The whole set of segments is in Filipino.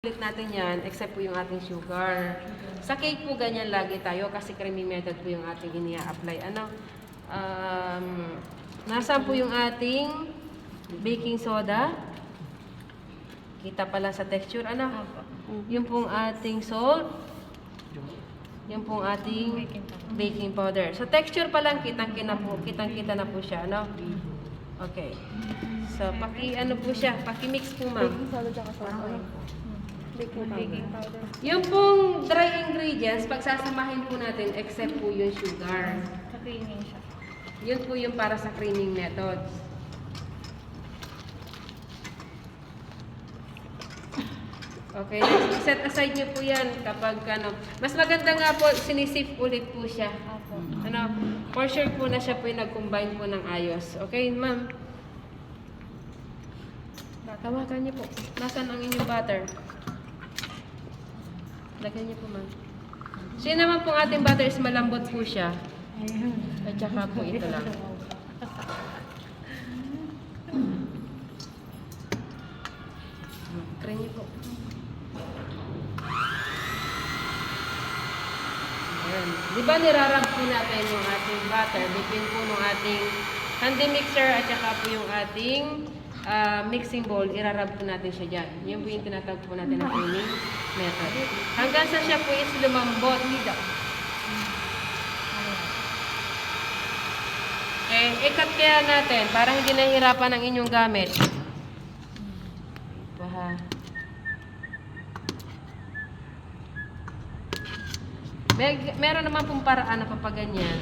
Ulit natin yan, except po yung ating sugar. Sa cake po, ganyan lagi tayo kasi creamy method po yung ating inia-apply. Nasaan po yung ating baking soda? Kita pala sa texture, Yung pong ating salt. Yung pong ating baking powder. Sa texture pa lang, kitang-kita na po siya, Okay. So, po siya, paki-mix po, ma'am. Baking soda tsaka salt. Baking powder. Yung pong dry ingredients, pagsasamahin po natin except po yung sugar. Sa creaming siya. Yun po yung para sa creaming methods. Okay, set aside nyo po yan kapag mas maganda nga po, sinisip ulit po siya. For sure po na siya po yung nag-combine po ng ayos. Okay, ma'am? Tawagan niyo po. Nasaan ang inyong butter? Lagyan niyo po, ma'am. So, yun naman pong ating butter is malambot po siya. At saka po ito lang. Try niyo po. Ayan. Di ba nirarab po natin yung ating butter between po ng ating handy mixer at saka po yung ating mixing bowl, irarab po natin siya dyan. Yun po yung tinatawag po natin na creaming method. Hanggang sa siya po is lumambot. I-cut kaya natin para hindi nahihirapan ang inyong gamit. Meron naman pong paraan na papaganyan,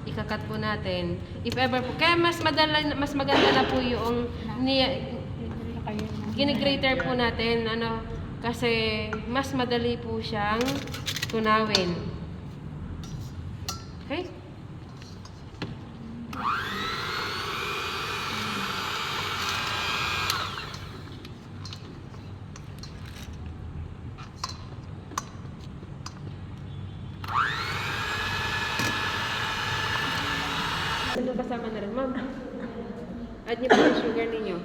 ikakat po natin. If ever po, kaya mas maganda na po yung ginigrater po natin, kasi mas madali po siyang tunawin. Okay? Ito kasama na rin, ma'am. Add niyo po yung sugar ninyo.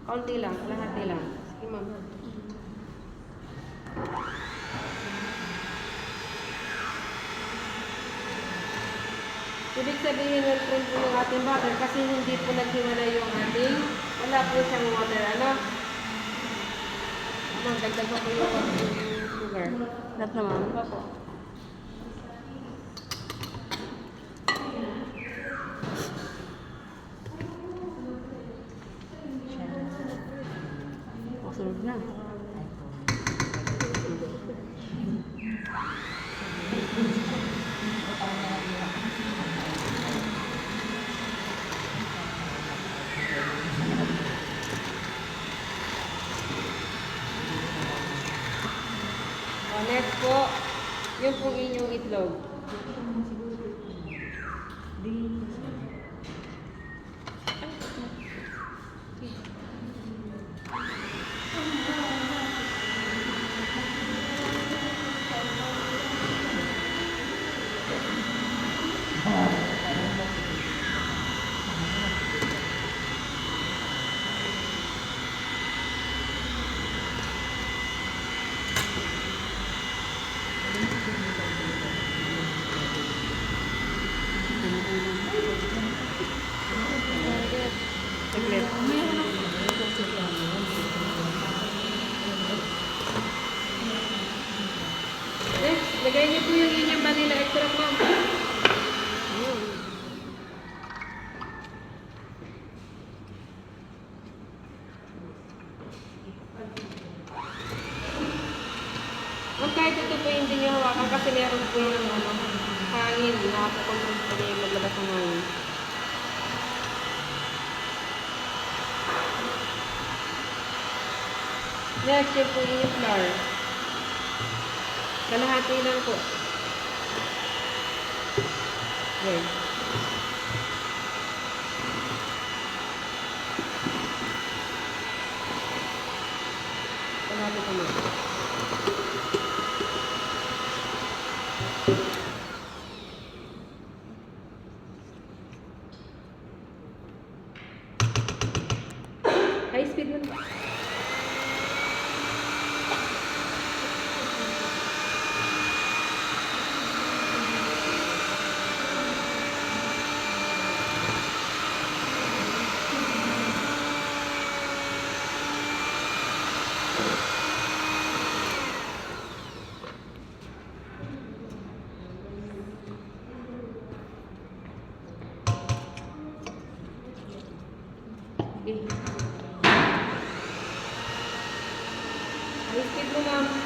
Kaunti lang, kalahati lang. Sige, ma'am. Ibig sabihin ng cream po yung ating butter kasi hindi po naghiwalay yung ating, wala po siyang water, Ma'am, dagdag po yung sugar. Lahat naman. Opo. Sunod na. Next po, yung pong inyong itlog. Next, lagay niyo po yung inyong vanilla extract, ma'am. Ma'am, kahit ito po hindi niyo hawakan kasi meron po yung hangin. Nakakontrol po niya yung maglabas ng hangin. Next, yun po yung flour. Kalahati lang po. Okay. Kalahati po naman. High speed mo. Okay. High speed mo, ma'am.